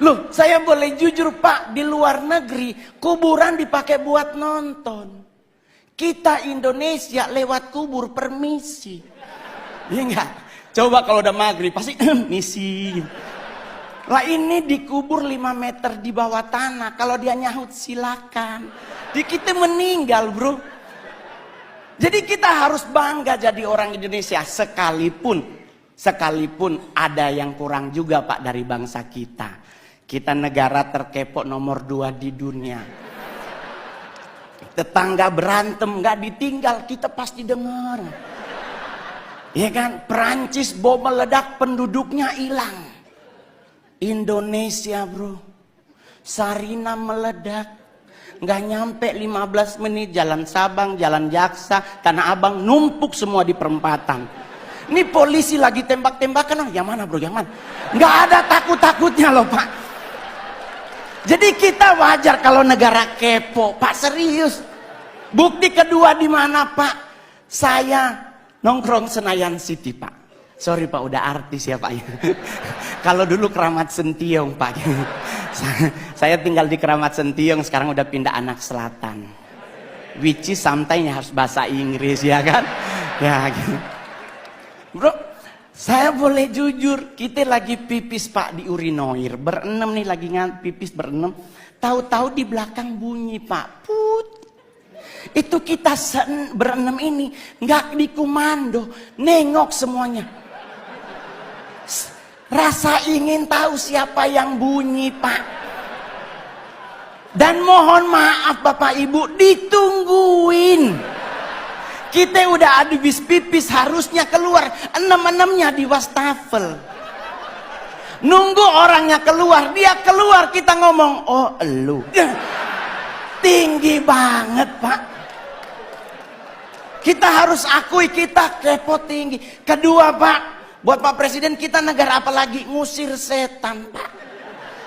Loh, saya boleh jujur Pak, di luar negeri kuburan dipakai buat nonton. Kita Indonesia lewat kubur permisi. Iya enggak? Coba kalau udah maghrib pasti misi. Lah ini dikubur 5 meter di bawah tanah. Kalau dia nyahut silakan. Di kita meninggal bro. Jadi kita harus bangga jadi orang Indonesia. Sekalipun ada yang kurang juga Pak dari bangsa kita. Kita negara terkepo nomor 2 di dunia. Tetangga berantem gak ditinggal, kita pasti dengar. Ya kan, Perancis bom meledak penduduknya hilang. Indonesia bro, Sarina meledak, nggak nyampe 15 menit jalan Sabang, jalan Jaksa, Tanah Abang numpuk semua di perempatan. Ini polisi lagi tembak-tembakan, yang mana bro, yang mana? Nggak ada takut-takutnya loh Pak. Jadi kita wajar kalau negara kepo, Pak serius. Bukti kedua di mana Pak? Saya nongkrong Senayan City Pak. Sorry Pak, udah artis ya Pak. Kalau dulu Keramat Sentiong Pak. Saya tinggal di Keramat Sentiong, sekarang udah pindah Anak Selatan. Which is sometimes harus bahasa Inggris ya kan? Ya gitu. Bro, saya boleh jujur, kita lagi pipis Pak di urinoir. Berenam nih lagi pipis berenam. Tahu-tahu di belakang bunyi Pak. Put. Itu kita berenam ini nggak dikomando, nengok semuanya. Rasa ingin tahu siapa yang bunyi Pak. Dan mohon maaf Bapak Ibu, ditungguin. Kita udah habis pipis, harusnya keluar. 6-6-nya di wastafel. Nunggu orangnya keluar, dia keluar kita ngomong, oh elu. Tinggi banget Pak. Kita harus akui kita kepo tinggi. Kedua Pak, buat Pak Presiden, kita negara apa lagi? Ngusir setan Pak.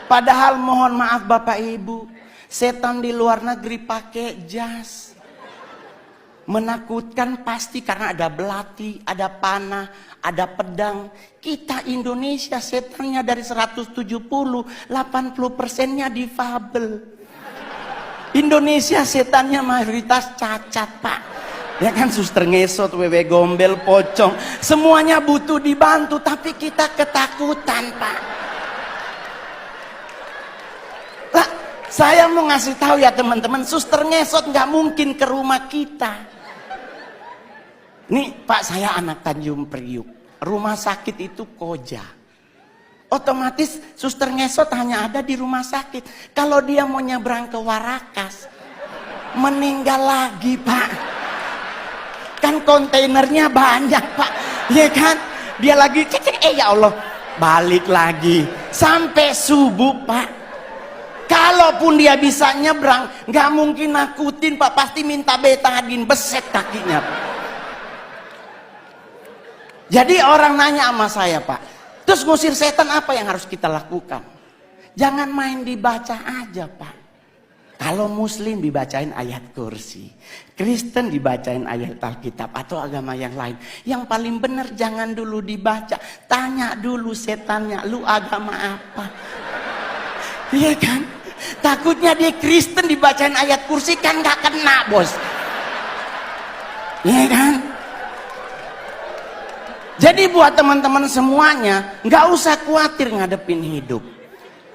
Padahal mohon maaf Bapak Ibu, setan di luar negeri pakai jas. Menakutkan pasti karena ada belati, ada panah, ada pedang. Kita Indonesia setannya dari 170, 80%-nya difabel. Indonesia setannya mayoritas cacat Pak. Ya kan, suster ngesot, wewe gombel, pocong. Semuanya butuh dibantu, tapi kita ketakutan Pak. Lah, saya mau ngasih tahu ya teman-teman, suster ngesot nggak mungkin ke rumah kita. Nih Pak, saya anak Tanjung Priuk. Rumah sakit itu Koja. Otomatis suster ngesot hanya ada di rumah sakit. Kalau dia mau nyebrang ke Warakas, meninggal lagi Pak. Kan kontainernya banyak Pak. Ya kan? Dia lagi cek, ya Allah, balik lagi. Sampai subuh Pak. Kalaupun dia bisa nyebrang, nggak mungkin nakutin Pak. Pasti minta betadin, beset kakinya Pak. Jadi orang nanya sama saya Pak, terus ngusir setan apa yang harus kita lakukan? Jangan main dibaca aja Pak. Kalau Muslim dibacain ayat kursi, Kristen dibacain ayat Alkitab atau agama yang lain. Yang paling benar jangan dulu dibaca, tanya dulu setannya, lu agama apa? Iya kan? Takutnya dia Kristen dibacain ayat kursi kan gak kena bos. Iya kan? Jadi buat teman-teman semuanya, nggak usah khawatir ngadepin hidup.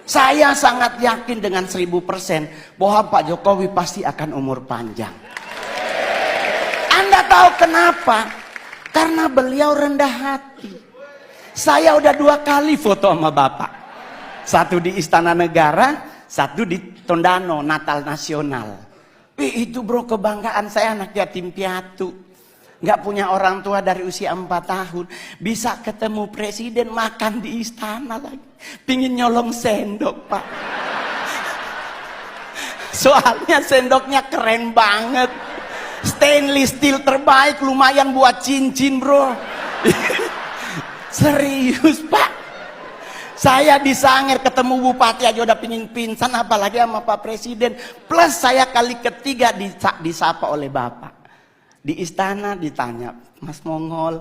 Saya sangat yakin dengan 1000% bahwa Pak Jokowi pasti akan umur panjang. Anda tahu kenapa? Karena beliau rendah hati. Saya udah 2 kali foto sama Bapak. Satu di Istana Negara, satu di Tondano, Natal Nasional. Itu bro, kebanggaan saya, anak yatim piatu. Nggak punya orang tua dari usia 4 tahun. Bisa ketemu presiden, makan di istana lagi. Pingin nyolong sendok Pak. Soalnya sendoknya keren banget. Stainless steel terbaik, lumayan buat cincin bro. Serius Pak. Saya di Sangir ketemu bupati aja udah pingin pingsan, apalagi sama Pak Presiden. Plus saya kali ketiga disapa oleh Bapak. Di istana ditanya, Mas Mongol.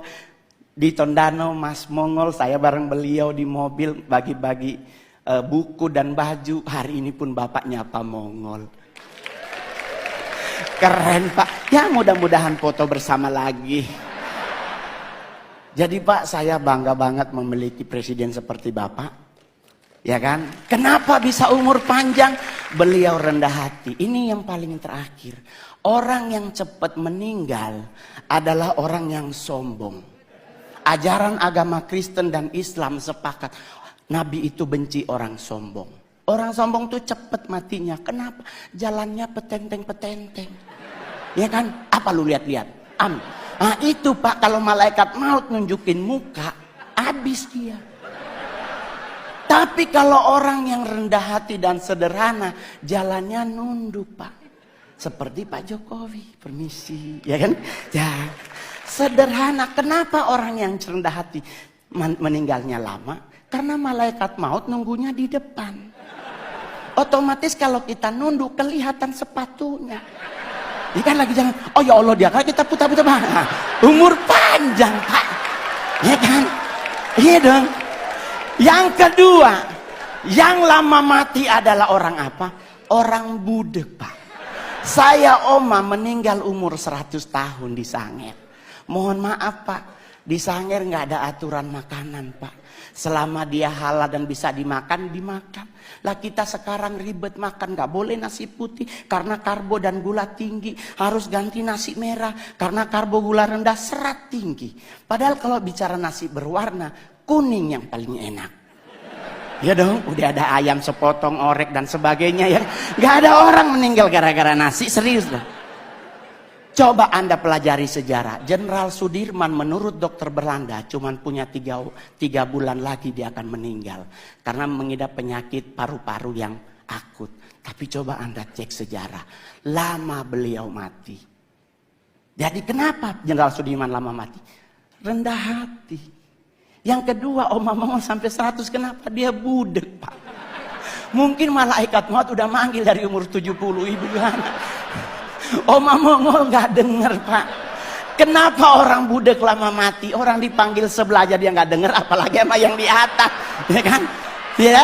Di Tondano, Mas Mongol. Saya bareng beliau di mobil bagi-bagi buku dan baju. Hari ini pun Bapak nyapa Mongol. Keren Pak. Ya mudah-mudahan foto bersama lagi. Jadi Pak, saya bangga banget memiliki presiden seperti Bapak. Ya kan? Kenapa bisa umur panjang? Beliau rendah hati. Ini yang paling terakhir. Orang yang cepat meninggal adalah orang yang sombong. Ajaran agama Kristen dan Islam sepakat. Nabi itu benci orang sombong. Orang sombong tuh cepat matinya. Kenapa? Jalannya petenteng-petenteng. Ya kan? Apa lu lihat-lihat? Nah itu Pak, kalau malaikat maut nunjukin muka, habis dia. Tapi kalau orang yang rendah hati dan sederhana, jalannya nunduk Pak. Seperti Pak Jokowi, permisi, ya kan? Ya, sederhana. Kenapa orang yang rendah hati meninggalnya lama? Karena malaikat maut nunggunya di depan. Otomatis kalau kita nunduk, kelihatan sepatunya. Ini kan lagi jangan, oh ya Allah dia kan kita putar-putar. Nah, umur panjang Pak. Ya kan? Iya dong. Yang kedua, yang lama mati adalah orang apa? Orang budek Pak. Saya oma meninggal umur 100 tahun di Sangir. Mohon maaf Pak, di Sangir nggak ada aturan makanan Pak. Selama dia halal dan bisa dimakan, dimakan. Lah kita sekarang ribet makan, nggak boleh nasi putih karena karbo dan gula tinggi. Harus ganti nasi merah karena karbo gula rendah, serat tinggi. Padahal kalau bicara nasi berwarna, kuning yang paling enak. Ya dong, udah ada ayam sepotong, orek dan sebagainya ya. Gak ada orang meninggal gara-gara nasi, serius loh. Coba Anda pelajari sejarah. Jenderal Sudirman menurut dokter Belanda cuman punya 3 bulan lagi dia akan meninggal. Karena mengidap penyakit paru-paru yang akut. Tapi coba Anda cek sejarah. Lama beliau mati. Jadi kenapa Jenderal Sudirman lama mati? Rendah hati. Yang kedua, Oma Mongol sampai 100, kenapa dia budek Pak? Mungkin malaikat maut udah manggil dari umur 70, ibu anak. Oma Mongol gak denger Pak. Kenapa orang budek lama mati? Orang dipanggil sebelah aja dia gak denger, apalagi sama yang di atas. Ya kan? Ya.